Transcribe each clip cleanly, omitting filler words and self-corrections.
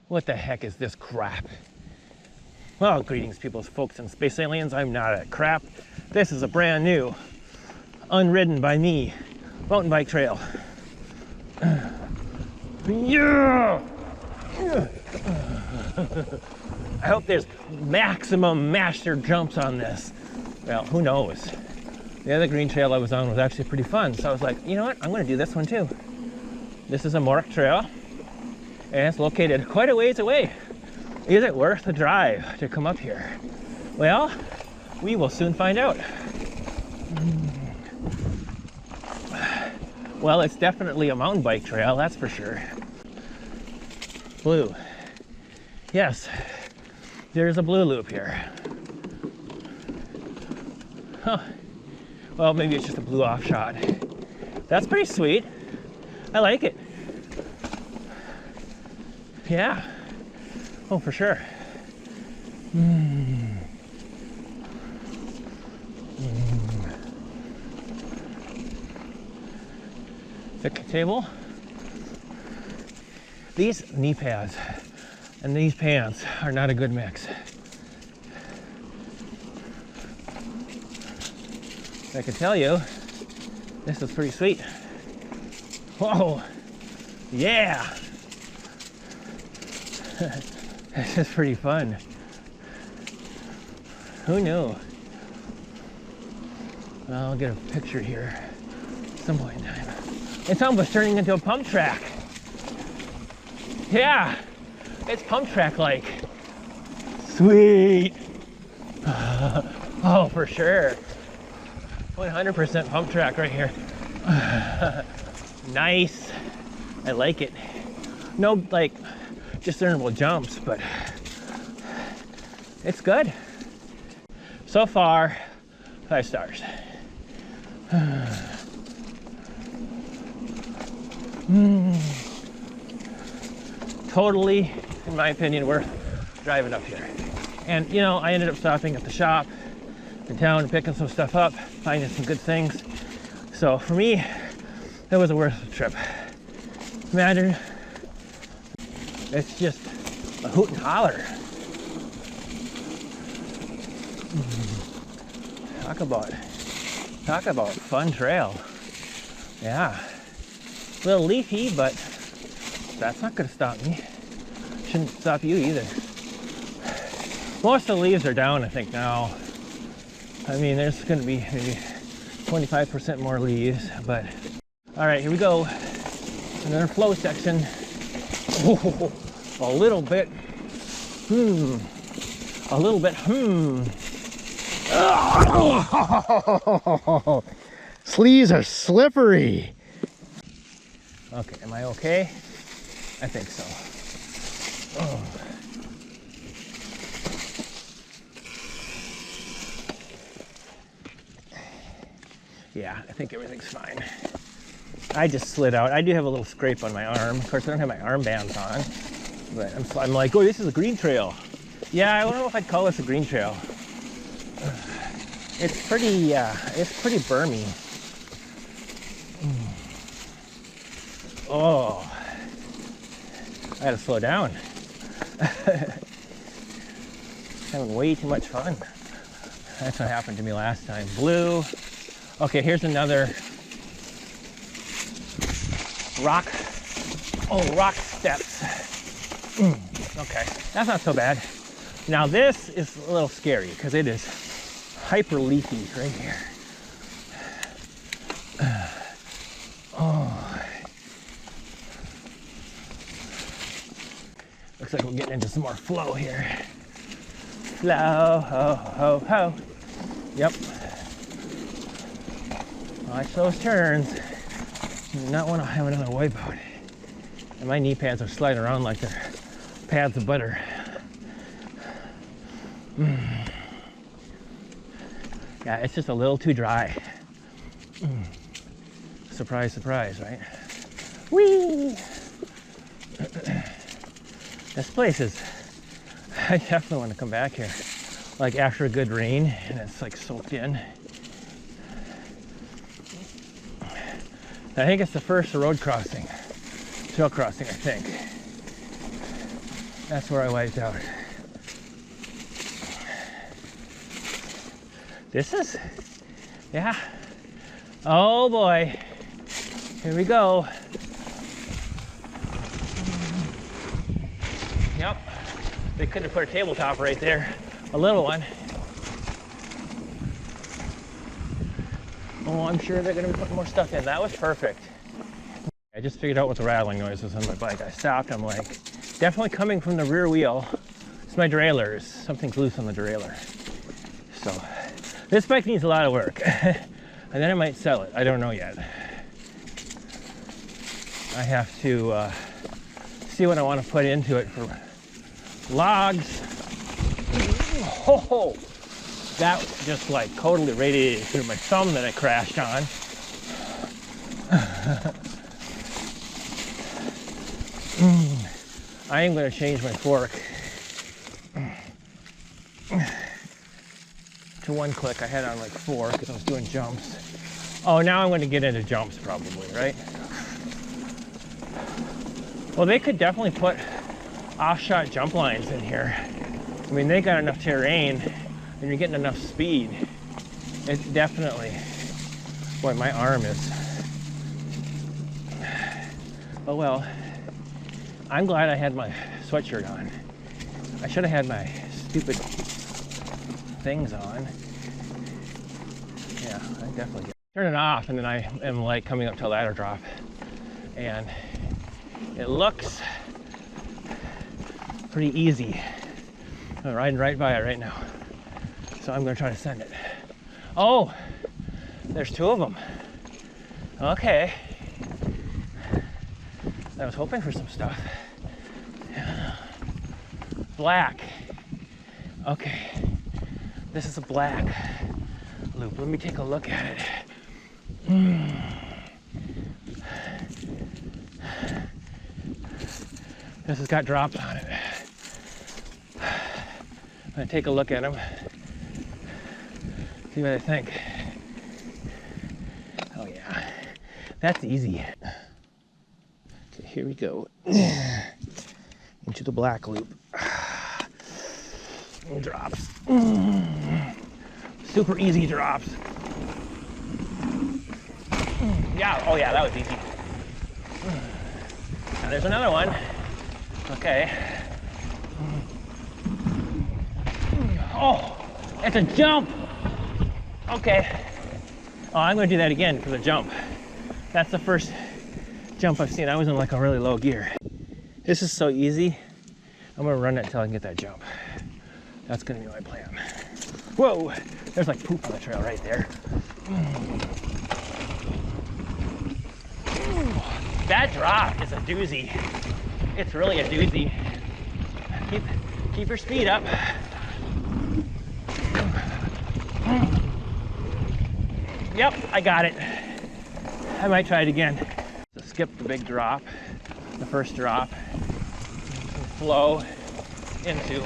What the heck is this crap? Well, greetings, people, folks, and space aliens. I'm not a crap. This is a brand new, unridden by me, mountain bike trail. Yeah! I hope there's maximum master jumps on this. Well, who knows? The other green trail I was on was actually pretty fun, so I was like, you know what? I'm going to do this one too. This is a Mork trail, and it's located quite a ways away. Is it worth the drive to come up here? Well, we will soon find out. Well, it's definitely a mountain bike trail, that's for sure. Blue. Yes, there's a blue loop here. Huh. Well, maybe it's just a blue off shot. That's pretty sweet. I like it. Yeah. Oh, for sure. Picnic table. These knee pads and these pants are not a good mix. I can tell you, this is pretty sweet. Whoa, yeah. This is pretty fun. Who knew? Well, I'll get a picture here at some point in time. It's almost turning into a pump track. Yeah, it's pump track like. Sweet. Oh, for sure. 100% pump track right here. Nice. I like it. No, like, discernible jumps, but it's good. So far, 5 stars. Totally, in my opinion, worth driving up here. And you know, I ended up stopping at the shop in town and picking some stuff up, finding some good things. So for me, it was a worth the trip. Imagine, it's just a hoot and holler. Talk about fun trail. Yeah, a little leafy, but that's not gonna stop me. Shouldn't stop you either. Most of the leaves are down, I think, now. I mean, there's gonna be maybe 25% more leaves, but all right, here we go. Another flow section. Oh, a little bit. A little bit. Sleeves are slippery. Okay, am I okay? I think so. Oh. Yeah, I think everything's fine. I just slid out. I do have a little scrape on my arm. Of course, I don't have my armbands on, but I'm like, oh, this is a green trail. Yeah, I don't know if I'd call this a green trail. It's pretty bermy. Oh, I gotta slow down. Having way too much fun. That's what happened to me last time. Blue. Okay, here's another rock. Oh, rock steps. Okay, that's not so bad. Now this is a little scary because it is hyper leafy right here. Oh. Looks like we're getting into some more flow here. Flow, ho, ho, ho. Yep. Watch those turns. You do not want to have another wipeout. And my knee pads are sliding around like they're pads of butter. Yeah, it's just a little too dry. Surprise, surprise, right? Whee! This place is, I definitely want to come back here. Like after a good rain and it's like soaked in. I think it's the first road crossing, trail crossing, I think. That's where I wiped out. This is, yeah. Oh boy. Here we go. Yep. They could have put a tabletop right there. A little one. Oh, I'm sure they're going to be putting more stuff in. That was perfect. I just figured out what the rattling noise was on my bike. I stopped. I'm like, definitely coming from the rear wheel. It's my derailleurs. Something's loose on the derailleur. So this bike needs a lot of work. And then I might sell it. I don't know yet. I have to see what I want to put into it for logs. Oh, that just like totally radiated through my thumb that I crashed on. I am going to change my fork to one click. I had on like 4 because I was doing jumps. Oh, now I'm going to get into jumps probably, right? Well, they could definitely put off-shot jump lines in here. I mean, they got enough terrain and you're getting enough speed. It's definitely, boy, my arm is, oh well. I'm glad I had my sweatshirt on. I should have had my stupid things on. Yeah, I definitely get. Turn it off and then I am like coming up to a ladder drop. And it looks pretty easy. I'm riding right by it right now. So I'm gonna try to send it. Oh, there's 2 of them. Okay. I was hoping for some stuff. Black. Okay. This is a black loop. Let me take a look at it. This has got drops on it. I'm gonna take a look at them. See what I think. Oh yeah, that's easy. Okay, here we go. Into the black loop. Drops. Super easy drops. Yeah, oh yeah, that was easy. Now there's another one. Okay. Oh, it's a jump. Okay. Oh, I'm gonna do that again for the jump. That's the first jump I've seen. I was in like a really low gear. This is so easy. I'm gonna run it until I can get that jump. That's gonna be my plan. Whoa, there's like poop on the trail right there. That drop is a doozy. It's really a doozy. Keep your speed up. Yep, I got it. I might try it again. So skip the big drop, the first drop, flow into,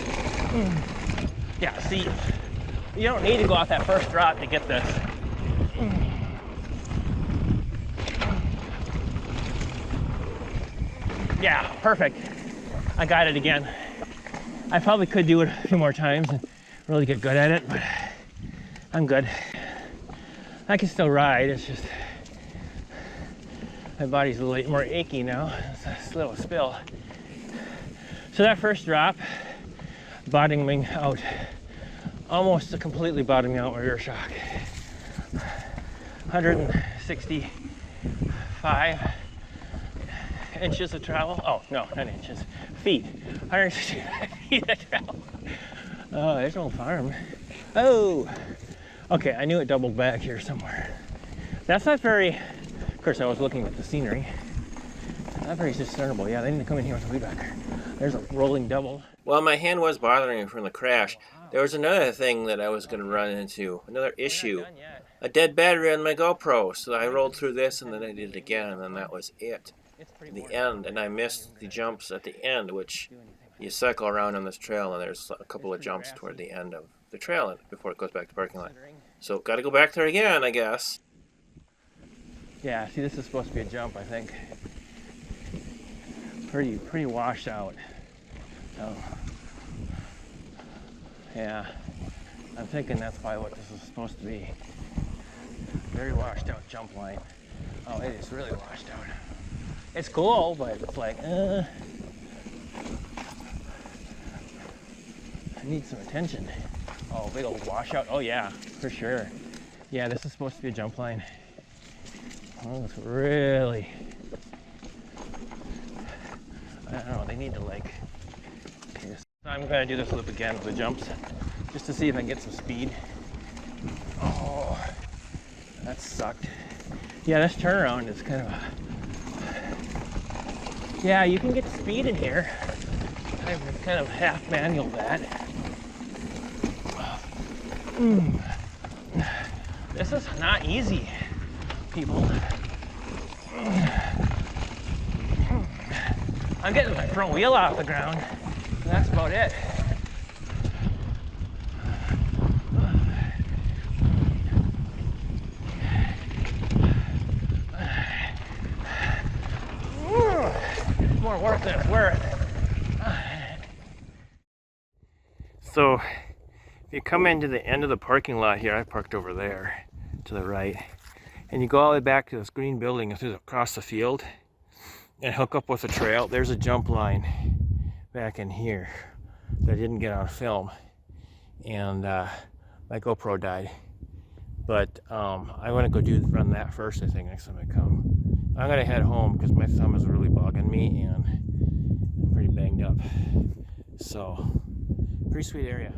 yeah, see, you don't need to go off that first drop to get this. Yeah, perfect. I got it again. I probably could do it a few more times and really get good at it, but I'm good. I can still ride, it's just my body's a little more achy now. It's a little spill. So that first drop, bottoming out, almost completely bottoming out my rear shock. 165 inches of travel. Oh, no, not inches, feet. 165 feet of travel. Oh, there's an old farm. Oh, okay, I knew it doubled back here somewhere. That's not very, of course I was looking at the scenery. Not very discernible. Yeah, they didn't come in here with a weed whacker. There's a rolling double. Well, my hand was bothering me from the crash. There was another thing that I was going to run into, another issue. A dead battery on my GoPro, so I rolled through this and then I did it again, and then that was it. The end, and I missed the jumps at the end, which you cycle around on this trail, and there's a couple of jumps toward the end of the trail before it goes back to parking lot. So got to go back there again, I guess. Yeah, see, this is supposed to be a jump, I think. Pretty washed out. So, yeah, I'm thinking that's probably what this is supposed to be. Very washed out jump line. Oh, it is really washed out. It's cool, but it's like, I need some attention. Oh, big old washout. Oh yeah, for sure. Yeah, this is supposed to be a jump line. Oh, it's really, I don't know, they need to like, okay, so I'm gonna do this loop again with the jumps, just to see if I can get some speed. Oh, that sucked. Yeah, this turnaround is kind of a, yeah, you can get speed in here. I've kind of half manual that. This is not easy, people. I'm getting my front wheel off the ground, and that's about it. More work than it's worth. So, if you come into the end of the parking lot here, I parked over there to the right, and you go all the way back to this green building and through across the field and hook up with a trail. There's a jump line back in here that I didn't get on film, and my GoPro died. But I want to go run that first, I think, next time I come. I'm gonna head home because my thumb is really bugging me and I'm pretty banged up. So, pretty sweet area.